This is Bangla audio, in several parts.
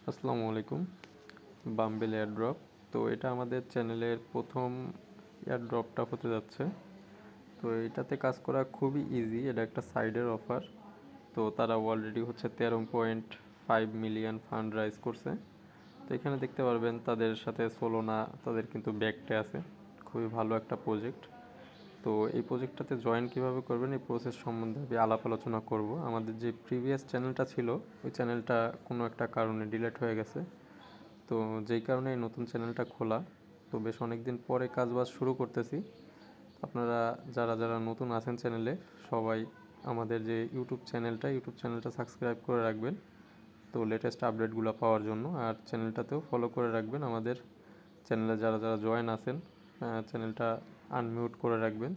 আসসালামু আলাইকুম। Bumble airdrop. তো এটা আমাদের চ্যানেলের প্রথম এয়ারড্রপটা হতে যাচ্ছে। তো এটাতে কাজ করা খুবই ইজি। এটা একটা সাইডের অফার। তো তারা অলরেডি হচ্ছে 13.5 মিলিয়ন ফান্ড রাইজ করছে। তো এখানে দেখতে পারবেন তাদের সাথে সোলোনা, তাদের কিন্তু ব্যাকটে আছে। খুবই ভালো একটা প্রজেক্ট। তো এই প্রজেক্টটাতে জয়েন কিভাবে করবেন এই প্রসেস সম্বন্ধে আমি আলাপ আলোচনা করব। আমাদের যে প্রিভিয়াস চ্যানেলটা ছিল ওই চ্যানেলটা কোনো একটা কারণে ডিলিট হয়ে গেছে। তো যেই কারণে এই নতুন চ্যানেলটা খোলা। তো বেশ অনেক দিন পরে কাজবাজ শুরু করতেছি। আপনারা যারা যারা নতুন আছেন চ্যানেলে সবাই আমাদের যে ইউটিউব চ্যানেলটা সাবস্ক্রাইব করে রাখবেন। তো লেটেস্ট আপডেটগুলো পাওয়ার জন্য আর চ্যানেলটাতেও ফলো করে রাখবেন। আমাদের চ্যানেলে যারা যারা জয়েন আছেন চ্যানেলটা আনমিউট করে রাখবেন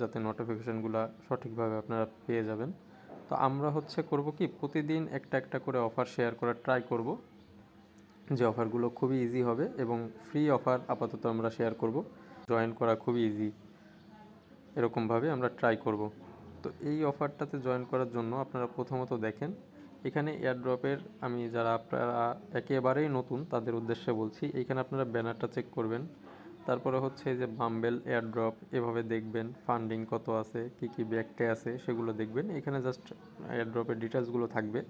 যাতে নোটিফিকেশানগুলো সঠিকভাবে আপনারা পেয়ে যাবেন। তো আমরা হচ্ছে করব কি প্রতিদিন একটা একটা করে অফার শেয়ার করার ট্রাই করব, যে অফারগুলো খুবই ইজি হবে এবং ফ্রি অফার আপাতত আমরা শেয়ার করব। জয়েন করা খুবই ইজি, এরকমভাবে আমরা ট্রাই করব। তো এই অফারটাতে জয়েন করার জন্য আপনারা প্রথমত দেখেন এখানে এয়ারড্রপের, আমি যারা আপনারা একেবারেই নতুন তাদের উদ্দেশ্যে বলছি, এইখানে আপনারা ব্যানারটা চেক করবেন। তারপরে হচ্ছে যে বাম্বেল এয়ারড্রপ এভাবে দেখবেন, ফান্ডিং কত আছে, কী কী ব্যাকটে আছে সেগুলো দেখবেন। এখানে জাস্ট এয়ারড্রপের ডিটেলসগুলো থাকবে।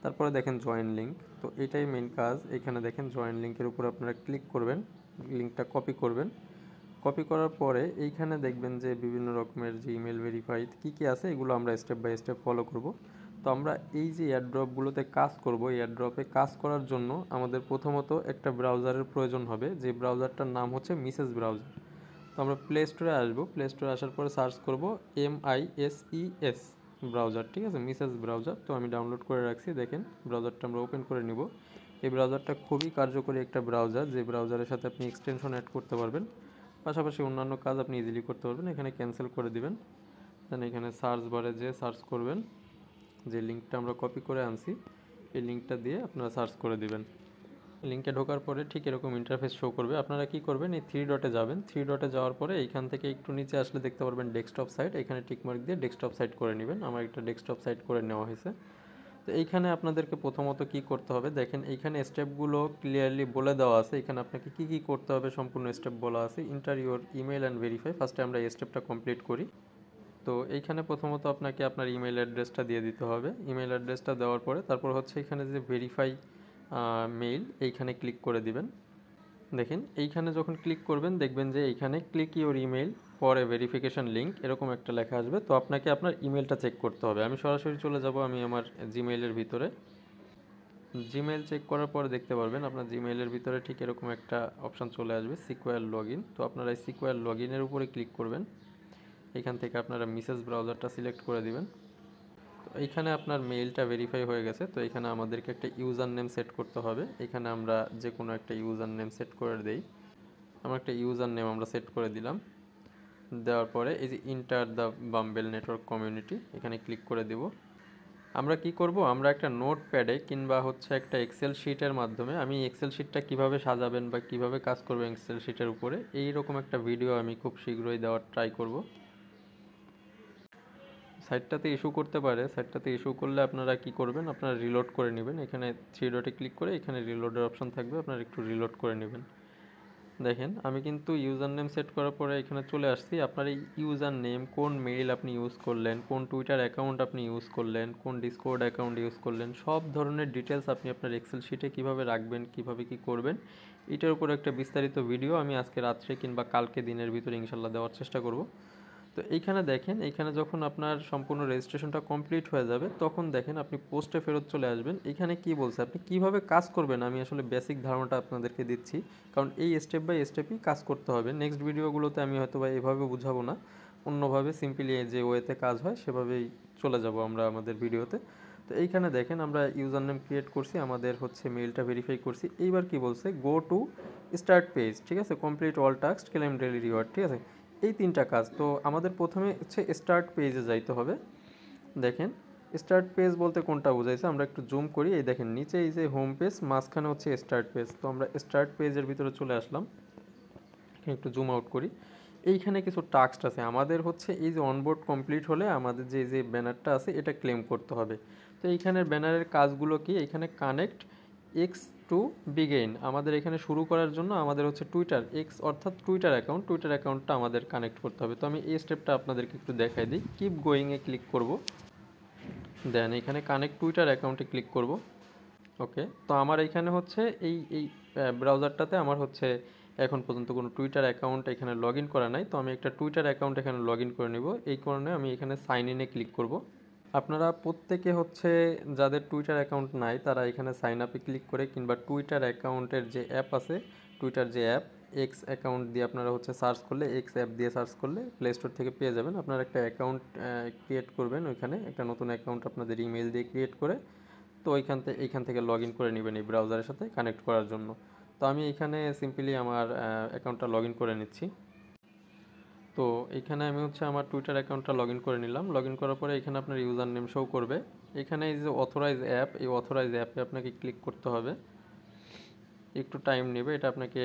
তারপরে দেখেন জয়েন লিঙ্ক। তো এটাই মেন কাজ। এখানে দেখেন জয়েন লিঙ্কের উপর আপনারা ক্লিক করবেন, লিঙ্কটা কপি করবেন। কপি করার পরে এইখানে দেখবেন যে বিভিন্ন রকমের যে ইমেল ভেরিফাই কী কী আছে এগুলো আমরা স্টেপ বাই স্টেপ ফলো করব। তো আমরা এই যে এয়ারড্রপগুলোতে কাজ করব, এয়ারড্রপে কাজ করার জন্য আমাদের প্রথমত একটা ব্রাউজারের প্রয়োজন হবে, যে ব্রাউজারটার নাম হচ্ছে মিসেস ব্রাউজার। তো আমরা প্লে স্টোরে আসবো, প্লে স্টোরে আসার পরে সার্চ করব MISES ব্রাউজার, ঠিক আছে, মিসেস ব্রাউজার। তো আমি ডাউনলোড করে রাখছি, দেখেন ব্রাউজারটা আমরা ওপেন করে নিব। এই ব্রাউজারটা খুবই কার্যকরী একটা ব্রাউজার, যে ব্রাউজারের সাথে আপনি এক্সটেনশন অ্যাড করতে পারবেন, পাশাপাশি অন্যান্য কাজ আপনি ইজিলি করতে পারবেন। এখানে ক্যান্সেল করে দিবেন। দেন এখানে সার্চ বারে যে সার্চ করবেন, যে লিঙ্কটা আমরা কপি করে আনছি এই লিঙ্কটা দিয়ে আপনারা সার্চ করে দিবেন। লিঙ্কে ঢোকার পরে ঠিক এরকম ইন্টারফেস শো করবে। আপনারা কি করবেন, এই থ্রি ডটে যাবেন। থ্রি ডটে যাওয়ার পরে এইখান থেকে একটু নিচে আসলে দেখতে পারবেন ডেস্কটপ সাইট, এখানে টিকমার্ক দিয়ে ডেস্কটপ সাইট করে নেবেন। আমার একটা ডেস্কটপ সাইট করে নেওয়া হয়েছে। তো এইখানে আপনাদেরকে প্রথমত কি করতে হবে দেখেন, এইখানে স্টেপগুলো ক্লিয়ারলি বলে দেওয়া আছে। এখানে আপনাকে কি কি করতে হবে সম্পূর্ণ স্টেপ বলা আছে। Inter your email and verify. ফার্স্টে আমরা এই স্টেপটা কমপ্লিট করি। তো এইখানে প্রথমত আপনাকে আপনার ইমেল অ্যাড্রেসটা দিয়ে দিতে হবে। ইমেল অ্যাড্রেসটা দেওয়ার পরে তারপর হচ্ছে এখানে যে ভেরিফাই মেইল, এইখানে ক্লিক করে দিবেন। দেখেন এইখানে যখন ক্লিক করবেন দেখবেন যে এইখানে click your email for a verification link এরকম একটা লেখা আসবে। তো আপনাকে আপনার ইমেলটা চেক করতে হবে। আমি সরাসরি চলে যাব আমি আমার জিমেইলের ভিতরে। জিমেইল চেক করার পরে দেখতে পারবেন আপনার জিমেইলের ভিতরে ঠিক এরকম একটা অপশান চলে আসবে, সিকিউর লগ ইন। তো আপনারা এই সিকিউর লগ ইনের উপরে ক্লিক করবেন। এখান থেকে আপনারা মিসেস ব্রাউজারটা সিলেক্ট করে দিবেন। তো এইখানে আপনার মেইলটা ভেরিফাই হয়ে গেছে। তো এখানে আমাদেরকে একটা ইউজার নেম সেট করতে হবে। এখানে আমরা যে কোনো একটা ইউজার নেম সেট করে দেই। আমরা একটা ইউজার নেম আমরা সেট করে দিলাম। দেওয়ার পরে এই যে enter the bumble network community, এখানে ক্লিক করে দেব। আমরা কি করব, আমরা একটা নোট প্যাডে কিংবা হচ্ছে একটা এক্সেল শিটের মাধ্যমে, আমি এক্সেল শিটটা কিভাবে সাজাবেন বা কিভাবে কাজ করবেন এক্সেল শিটের উপরে এইরকম একটা ভিডিও আমি খুব শীঘ্রই দেওয়ার ট্রাই করব। সাইটটাতে ইস্যু করতে পারে, সাইটটাতে ইস্যু করলে আপনারা কি করবেন, আপনারা রিলোড করে নেবেন। এখানে থ্রি ডটে ক্লিক করে এখানে রিলোডের অপশন থাকবে, আপনারা একটু রিলোড করে নেবেন। দেখেন আমি কিন্তু ইউজার নেম সেট করার পরে এখানে চলে আসছি। আপনার এই ইউজার নেম, কোন মেইল আপনি ইউজ করলেন, কোন টুইটার অ্যাকাউন্ট আপনি ইউজ করলেন, কোন ডিসকর্ড অ্যাকাউন্ট ইউজ করলেন, সব ধরনের ডিটেলস আপনি আপনার এক্সেল শিটে কীভাবে রাখবেন, কীভাবে কী করবেন, এটার উপর একটা বিস্তারিত ভিডিও আমি আজকে রাত্রে কিংবা কালকে দিনের ভিতরে ইনশাল্লাহ দেওয়ার চেষ্টা করব। তো এইখানে দেখেন, এইখানে যখন আপনার সম্পূর্ণ রেজিস্ট্রেশনটা কমপ্লিট হয়ে যাবে তখন দেখেন আপনি পোস্টে ফেরত চলে আসবেন। এখানে কি বলছে আপনি কিভাবে কাজ করবেন আমি আসলে বেসিক ধারণাটা আপনাদেরকে দিচ্ছি, কারণ এই স্টেপ বাই স্টেপই কাজ করতে হবে। নেক্সট ভিডিওগুলোতে আমি হয়তো বা এভাবে বুঝাবো না, অন্যভাবে সিম্পলি যে ওয়েতে কাজ হয় সেভাবেই চলে যাব আমরা আমাদের ভিডিওতে। তো এইখানে দেখেন আমরা ইউজার নেম ক্রিয়েট করছি, আমাদের হচ্ছে মেইলটা ভেরিফাই করছি। এইবার কি বলছে, গো টু স্টার্ট পেজ, ঠিক আছে, complete all task, claim daily reward, ঠিক আছে, এই তিনটা কাজ। তো আমাদের প্রথমে হচ্ছে স্টার্ট পেজে যাইতে হবে। দেখেন স্টার্ট পেজ বলতে কোনটা বোঝাইছে, আমরা একটু জুম করি। এই দেখেন নিচে এই যে হোম পেজ, মাঝখানে হচ্ছে স্টার্ট পেজ। তো আমরা স্টার্ট পেজের ভিতরে চলে আসলাম, একটু জুম আউট করি। এইখানে কিছু টাস্ক আছে আমাদের, হচ্ছে এই যে অনবোর্ড কমপ্লিট হলে আমাদের যে ব্যানারটা আছে এটা ক্লেম করতে হবে। তো এইখানের ব্যানারের কাজগুলো কি, এখানে কানেক্ট এক্স টু বিগেইন, আমাদের এখানে শুরু করার জন্য আমাদের হচ্ছে টুইটার এক্স অর্থাৎ টুইটার অ্যাকাউন্টটা আমাদের কানেক্ট করতে হবে। তো আমি এই স্টেপটা আপনাদেরকে একটু দেখাই দিই। কিপ গোয়িংয়ে ক্লিক করব, দেন এখানে কানেক্ট টুইটার অ্যাকাউন্টে ক্লিক করব। ওকে, তো আমার এইখানে হচ্ছে এই ব্রাউজারটাতে আমার হচ্ছে এখন পর্যন্ত কোনো টুইটার অ্যাকাউন্ট এখানে লগ ইন করা নাই। তো আমি একটা টুইটার অ্যাকাউন্ট এখানে লগ ইন করে নিব। এই কারণে আমি এখানে সাইন ইনে ক্লিক করব। আপনারা প্রত্যেকে হচ্ছে যাদের টুইটার অ্যাকাউন্ট নাই তারা এখানে সাইন আপে ক্লিক করে কিংবা টুইটার অ্যাকাউন্টের যে অ্যাপ আছে, টুইটার যে অ্যাপ এক্স অ্যাকাউন্ট দিয়ে আপনারা হচ্ছে সার্চ করলে, এক্স অ্যাপ দিয়ে সার্চ করলে প্লে স্টোর থেকে পেয়ে যাবেন। আপনারা একটা অ্যাকাউন্ট ক্রিয়েট করবেন, ওইখানে একটা নতুন অ্যাকাউন্ট আপনাদের ইমেল দিয়ে ক্রিয়েট করে তো এইখান থেকে লগ ইন করে নেবেন এই ব্রাউজারের সাথে কানেক্ট করার জন্য। তো আমি এখানে সিম্পলি আমার অ্যাকাউন্টটা লগ ইন করে নিচ্ছি। তো এখানে আমি হচ্ছে আমার টুইটার অ্যাকাউন্টটা লগ ইন করে নিলাম। লগ ইন করার পরে এখানে আপনার ইউজার নেম শো করবে। এখানে এই যে অথরাইজ অ্যাপ, এই অথরাইজ অ্যাপে আপনাকে ক্লিক করতে হবে। একটু টাইম নেবে, এটা আপনাকে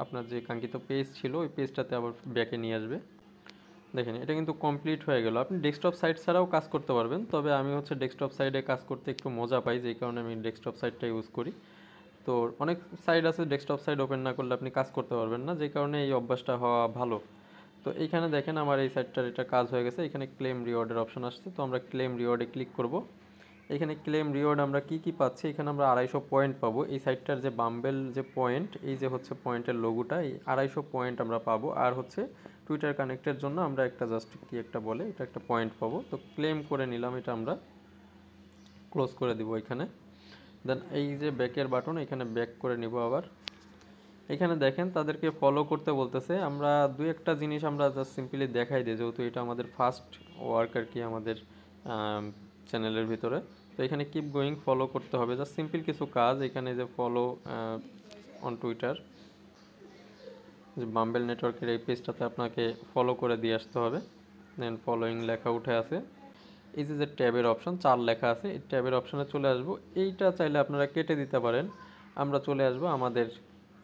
আপনার যে কাঙ্ক্ষিত পেজ ছিল ওই পেজটাতে আবার ব্যাকে নিয়ে আসবে। দেখেন এটা কিন্তু কমপ্লিট হয়ে গেল। আপনি ডেস্কটপ সাইট ছাড়াও কাজ করতে পারবেন, তবে আমি হচ্ছে ডেস্কটপ সাইটে কাজ করতে একটু মজা পাই, যেই কারণে আমি ডেস্কটপ সাইটটা ইউজ করি। তো অনেক সাইট আছে ডেস্কটপ সাইট ওপেন না করলে আপনি কাজ করতে পারবেন না, যে কারণে এই অভ্যাসটা হওয়া ভালো। তো এইখানে দেখেন আমার এই সাইটটার এটা কাজ হয়ে গেছে। এখানে ক্লেম রিওয়ার্ডের অপশন আসছে, তো আমরা ক্লেম রিওয়ার্ডে ক্লিক করব। এখানে ক্লেম রিওয়ার্ড আমরা কি কি পাচ্ছি, এখানে আমরা 250 পয়েন্ট পাবো। এই সাইটটার যে বাম্বেল যে পয়েন্ট, এই যে হচ্ছে পয়েন্টের লোগোটা, এই 250 পয়েন্ট আমরা পাবো। আর হচ্ছে টুইটার কানেক্টের জন্য আমরা একটা জাস্ট কি একটা বলে এটা একটা পয়েন্ট পাবো। তো ক্লেম করে নিলাম, এটা আমরা ক্লোজ করে দিব এখানে। দেন এই যে ব্যাকের বাটন, এখানে ব্যাক করে নিব আবার। এখানে দেখেন তাদেরকে ফলো করতে বলতেছে। আমরা দুই একটা জিনিস আমরা জাস্ট সিম্পলি দেখাই দিই, যেহেতু এটা আমাদের ফার্স্ট ওয়ার্ক আর কি আমাদের চ্যানেলের ভিতরে। তো এখানে কিপ গোয়িং ফলো করতে হবে, জাস্ট সিম্পল কিছু কাজ। এখানে যে ফলো অন টুইটার, যে বাম্বেল নেটওয়ার্কের এই পেজটাতে আপনাকে ফলো করে দিয়ে আসতে হবে। দেন ফলোয়িং লেখা উঠে আছে। এই যে ট্যাবের অপশন 4 লেখা আছে, এই ট্যাবের অপশনে চলে আসবো। এইটা চাইলে আপনারা কেটে দিতে পারেন। আমরা চলে আসবো আমাদের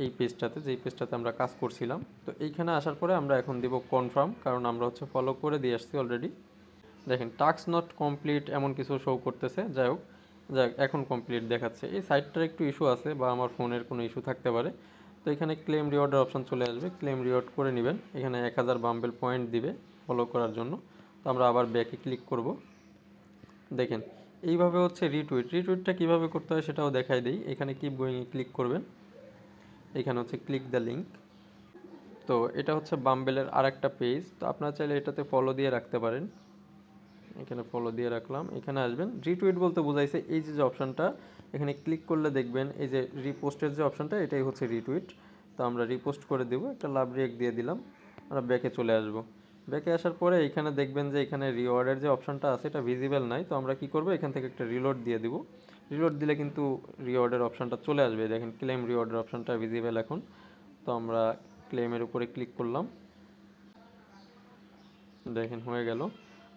এই পেজটাতে, যেই পেজটাতে আমরা কাজ করছিলাম। তো এইখানে আসার পরে আমরা এখন দিব কনফার্ম, কারণ আমরা হচ্ছে ফলো করে দিয়ে আসছি অলরেডি। দেখেন টাস্ক নট কমপ্লিট এমন কিছু শো করতেছে। যাই এখন কমপ্লিট দেখাচ্ছে। এই সাইটটার একটু ইস্যু আছে বা আমার ফোনের কোনো ইস্যু থাকতে পারে। তো এখানে ক্লেম রিওয়ার্ডের অপশন চলে আসবে, ক্লেম রিওয়ার্ড করে নেবেন। এখানে 1000 বাম্বেল পয়েন্ট দিবে ফলো করার জন্য। তো আমরা আবার ব্যাকে ক্লিক করব। দেখেন এইভাবে হচ্ছে রিটুইটটা কীভাবে করতে হয় সেটাও দেখাই দিই। এখানে কিপ গোয়িংয়ে ক্লিক করবেন, এখানে হচ্ছে ক্লিক দ্য লিঙ্ক। তো এটা হচ্ছে বাম্বেলের আরেকটা পেজ, তো আপনারা চাইলে এটাতে ফলো দিয়ে রাখতে পারেন। এখানে ফলো দিয়ে রাখলাম, এখানে আসবেন। রিটুইট বলতে বোঝাইছে এই যে অপশনটা, এখানে ক্লিক করলে দেখবেন এই যে রিপোস্টের যে অপশনটা, এটাই হচ্ছে রিটুইট। তো আমরা রিপোস্ট করে দেবো, একটা লাভ রিয়েক্ট দিয়ে দিলাম। আমরা ব্যাকে চলে আসবো। ব্যাকে আসার পরে এখানে দেখবেন যে এখানে রিওয়ার্ডের যে অপশনটা আছে এটা ভিজিবল নাই। তো আমরা কি করব, এখান থেকে একটা রিলোড দিয়ে দিব। রিলোড দিলে কিন্তু রিওয়ার্ডের অপশনটা চলে আসবে। দেখেন ক্লেম রিওয়ার্ডের অপশনটা ভিজিবল এখন। তো আমরা ক্লেমের উপরে ক্লিক করলাম, দেখেন হয়ে গেল।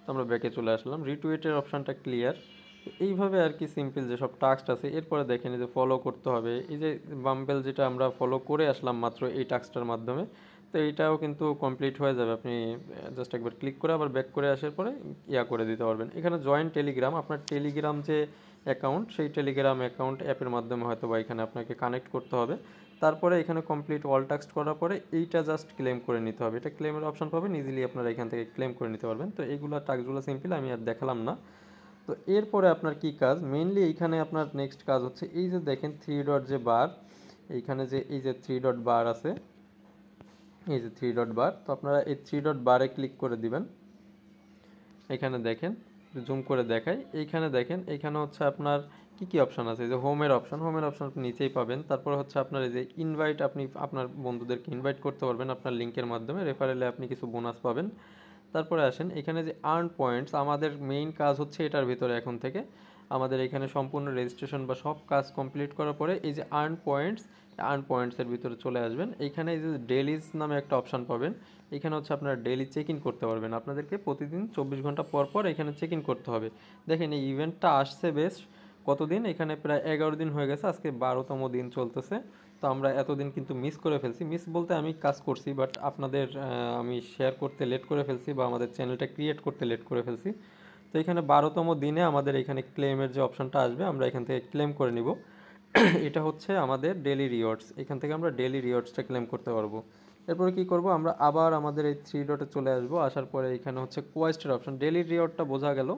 তো আমরা ব্যাকে চলে আসলাম, রিটুইটের অপশনটা ক্লিয়ার। তো এইভাবে আর কি সিম্পল যেসব টাস্ক আছে। এরপরে দেখেন এই যে ফলো করতে হবে, এই যে বাম্বেল যেটা আমরা ফলো করে আসলাম মাত্র এই টাস্কটার মাধ্যমে, তো এইটাও কিন্তু কমপ্লিট হয়ে যাবে। আপনি জাস্ট একবার ক্লিক করে আবার ব্যাক করে আসার পরে করে দিতে পারবেন। এখানে জয়েন টেলিগ্রাম, আপনার টেলিগ্রাম যে অ্যাকাউন্ট, সেই টেলিগ্রাম অ্যাকাউন্ট অ্যাপের মাধ্যমে হয়তো বা এখানে আপনাকে কানেক্ট করতে হবে। তারপরে এখানে কমপ্লিট অল টাস্ক করার পরে এইটা জাস্ট ক্লেম করে নিতে হবে। এটা ক্লেমের অপশন পাবেন, ইজিলি আপনারা এখান থেকে ক্লেম করে নিতে পারবেন। তো এইগুলো টাস্কগুলো সিম্পল, আমি আর দেখালাম না। তো এরপরে আপনার কি কাজ, মেইনলি এইখানে আপনার নেক্সট কাজ হচ্ছে এই যে দেখেন 3 ডট যে বার, এইখানে যে এই যে 3 ডট বার আছে, এই যে 3 ডট বার, তো আপনারা এই 3 ডট বারে ক্লিক করে দিবেন। এখানে দেখেন জুম করে দেখাই, এইখানে দেখেন এখানে হচ্ছে আপনার কি অপশন আছে। এই যে হোমের অপশন আপনি নিচেই পাবেন। তারপরে হচ্ছে আপনার এই যে ইনভাইট, আপনি আপনার বন্ধুদেরকে ইনভাইট করতে পারবেন আপনার লিঙ্কের মাধ্যমে, রেফারেলে আপনি কিছু বোনাস পাবেন। তারপরে আসেন এখানে যে আর্ন পয়েন্টস, আমাদের মেইন কাজ হচ্ছে এটার ভিতরে এখন থেকে আমাদের এখানে সম্পূর্ণ রেজিস্ট্রেশন বা সব কাজ কমপ্লিট করার পরে এই যে আর্ন পয়েন্টসের ভিতরে চলে আসবেন। এইখানে এই যে ডেলিজ নামে একটা অপশান পাবেন, এখানে হচ্ছে আপনারা ডেইলি চেক ইন করতে পারবেন। আপনাদেরকে প্রতিদিন 24 ঘন্টা পর পর এখানে চেক ইন করতে হবে। দেখেন এই ইভেন্টটা আসছে বেশ কতদিন, এখানে প্রায় 11 দিন হয়ে গেছে, আজকে 12তম দিন চলতেছে। তো আমরা এতদিন কিন্তু মিস করে ফেলছি। মিস বলতে আমি কাজ করছি, বাট আপনাদের আমি শেয়ার করতে লেট করে ফেলছি বা আমাদের চ্যানেলটা ক্রিয়েট করতে লেট করে ফেলছি। তো এখানে 12তম দিনে আমাদের এখানে ক্লেমের যে অপশনটা আসবে, আমরা এখান থেকে ক্লেম করে নিব। এটা হচ্ছে আমাদের ডেলি রিওয়ার্ডস, এখান থেকে আমরা ডেলি রিওয়ার্ডসটা ক্লেম করতে পারবো। এরপরে কি করব, আমরা আবার আমাদের এই থ্রি ডটে চলে আসবো, আসার পরে এখানে হচ্ছে কোয়েস্টের অপশন, ডেলি রিওয়ার্ডটা বোঝা গেল,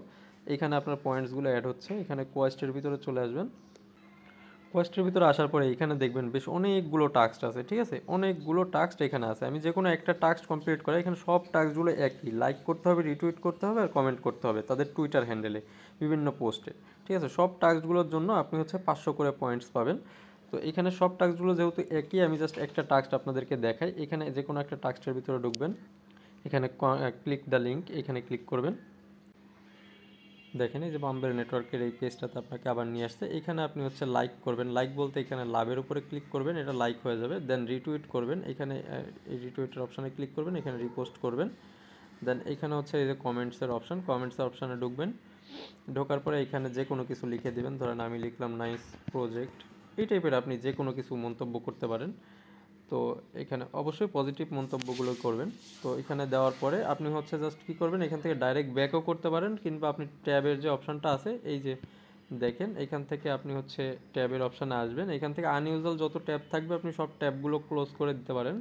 এখানে আপনার পয়েন্টসগুলো অ্যাড হচ্ছে, এখানে কোয়েস্টের ভিতরে চলে আসবেন। কোয়েস্টের ভিতরে আসার পরে এখানে দেখবেন বেশ অনেকগুলো টাস্ক আছে, ঠিক আছে, অনেকগুলো টাস্ক এখানে আছে। আমি যে কোনো একটা টাস্ক কমপ্লিট করে, এখানে সব টাস্কগুলো একই, লাইক করতে হবে, রিটুইট করতে হবে আর কমেন্ট করতে হবে তাদের টুইটার হ্যান্ডেলে বিভিন্ন পোস্টে, ঠিক আছে। সব টাস্কগুলোর জন্য আপনি হচ্ছে 500 করে পয়েন্টস পাবেন। তো এখানে সব টাস্কগুলো যেহেতু একই, আমি জাস্ট একটা টাস্ক আপনাদেরকে দেখাই। এখানে যে কোনো একটা টাস্কের ভিতরে ঢুকবেন, এখানে ক্লিক দ্য লিঙ্ক, এখানে ক্লিক করবেন। দেখেন এই যে বাম্বের নেটওয়ার্কের এই পেজটাতে আপনাকে আবার নিয়ে আসছে, এখানে আপনি হচ্ছে লাইক করবেন, লাইক বলতে এখানে লাভের উপরে ক্লিক করবেন, এটা লাইক হয়ে যাবে। দেন রিটুইট করবেন, এখানে এই রিটুইটের অপশানে ক্লিক করবেন, এখানে রিপোস্ট করবেন। দেন এখানে হচ্ছে এই যে কমেন্টসের অপশান, কমেন্টসের অপশানে ঢুকবেন, ঢোকার পরে এখানে যে কোনো কিছু লিখে দেবেন, ধরেন আমি লিখলাম নাইস প্রজেক্ট, এই টাইপের আপনি যে কোনো কিছু মন্তব্য করতে পারেন। তো এখানে অবশ্যই পজিটিভ মন্তব্যগুলো করবেন। তো এখানে দেওয়ার পরে আপনি হচ্ছে জাস্ট কী করবেন, এখান থেকে ডাইরেক্ট ব্যাকও করতে পারেন, কিংবা আপনি ট্যাবের যে অপশানটা আছে এই যে দেখেন, এখান থেকে আপনি হচ্ছে ট্যাবের অপশানে আসবেন, এখান থেকে আনইউজুয়াল যত ট্যাব থাকবে আপনি সব ট্যাবগুলো ক্লোজ করে দিতে পারেন,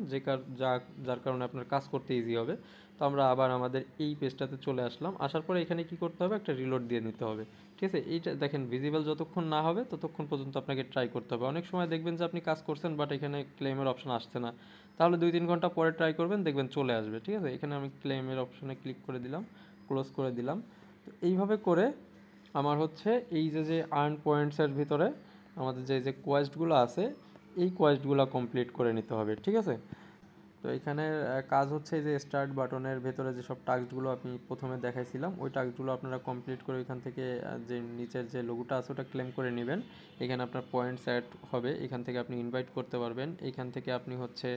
যার কারণে আপনার কাজ করতে ইজি হবে। তো আমরা আবার আমাদের এই পেজটাতে চলে আসলাম, আসার পরে এখানে কি করতে হবে, একটা রিলোড দিয়ে নিতে হবে, ঠিক আছে। এইটা দেখেন ভিজিবল যতক্ষণ না হবে ততক্ষণ পর্যন্ত আপনাকে ট্রাই করতে হবে। অনেক সময় দেখবেন যে আপনি কাজ করছেন বাট এখানে ক্লেমের অপশন আসছে না, তাহলে 2-3 ঘন্টা পরে ট্রাই করবেন, দেখবেন চলে আসবে, ঠিক আছে। এখানে আমি ক্লেমের অপশনে ক্লিক করে দিলাম, ক্লোজ করে দিলাম। তো এইভাবে করে আমার হচ্ছে এই যে আর্ন পয়েন্টসের ভিতরে আমাদের যে কোয়েস্টগুলো আছে, এই কোয়েস্টগুলো কমপ্লিট করে নিতে হবে, ঠিক আছে। তো এখানে কাজ হচ্ছে এই যে স্টার্ট বাটনের ভেতরে যেসব টাস্কগুলো আমি প্রথমে দেখাইছিলাম, ওই টাস্কগুলো আপনারা কমপ্লিট করে এখান থেকে যে নিচের যে লোগোটা আছে ওটা ক্লেম করে নেবেন। এখানে আপনার পয়েন্টস অ্যাড হবে, এখান থেকে আপনি ইনভাইট করতে পারবেন। এখান থেকে আপনি হচ্ছে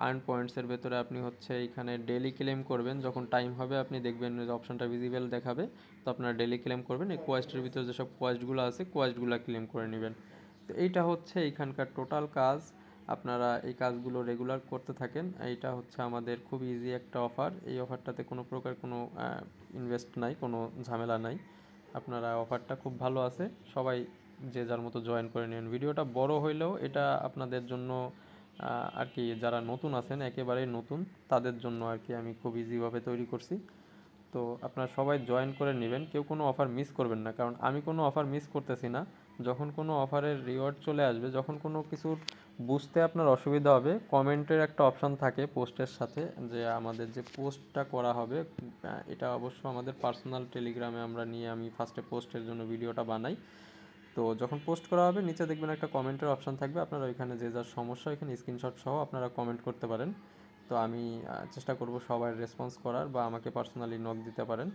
আর্ন পয়েন্টসের ভেতরে আপনি হচ্ছে এখানে ডেলি ক্লেম করবেন, যখন টাইম হবে আপনি দেখবেন যে অপশনটা ভিজিবল দেখাবে, তো আপনারা ডেলি ক্লেম করবেন। এই কোয়েস্টের ভিতরে যেসব কোয়েস্টগুলো আছে কোয়েস্টগুলো ক্লেম করে নেবেন। তো এইটা হচ্ছে এখানকার টোটাল কাজ, আপনারা এই কাজগুলো রেগুলার করতে থাকেন। এইটা হচ্ছে আমাদের খুব ইজি একটা অফার, এই অফারটাতে কোনো প্রকার কোনো ইনভেস্ট নাই, কোনো ঝামেলা নাই। আপনারা অফারটা খুব ভালো আছে, সবাই যে যার মতো জয়েন করে নেন। ভিডিওটা বড় হইলেও এটা আপনাদের জন্য আর কি, যারা নতুন আছেন একেবারেই নতুন তাদের জন্য আর কি আমি খুব ইজিভাবে তৈরি করছি। তো আপনারা সবাই জয়েন করে নেবেন, কেউ কোনো অফার মিস করবেন না, কারণ আমি কোনো অফার মিস করতেছি না। যখন কোনো অফারের রিওয়ার্ড চলে আসবে, যখন কোনো কিছুর বুঝতে আপনার অসুবিধা হবে, কমেন্টের একটা অপশান থাকে পোস্টের সাথে, যে আমাদের যে পোস্টটা করা হবে এটা অবশ্য আমাদের পার্সোনাল টেলিগ্রামে আমরা নিয়ে আমি ফার্স্টে পোস্টের জন্য ভিডিওটা বানাই। তো যখন পোস্ট করা হবে নিচে দেখবেন একটা কমেন্টের অপশান থাকবে, আপনারা ওইখানে যে যার সমস্যা এখানে স্ক্রিনশট সহ আপনারা কমেন্ট করতে পারেন। তো আমি চেষ্টা করব সবার রেসপন্স করার, বা আমাকে পার্সোনালি নক দিতে পারেন।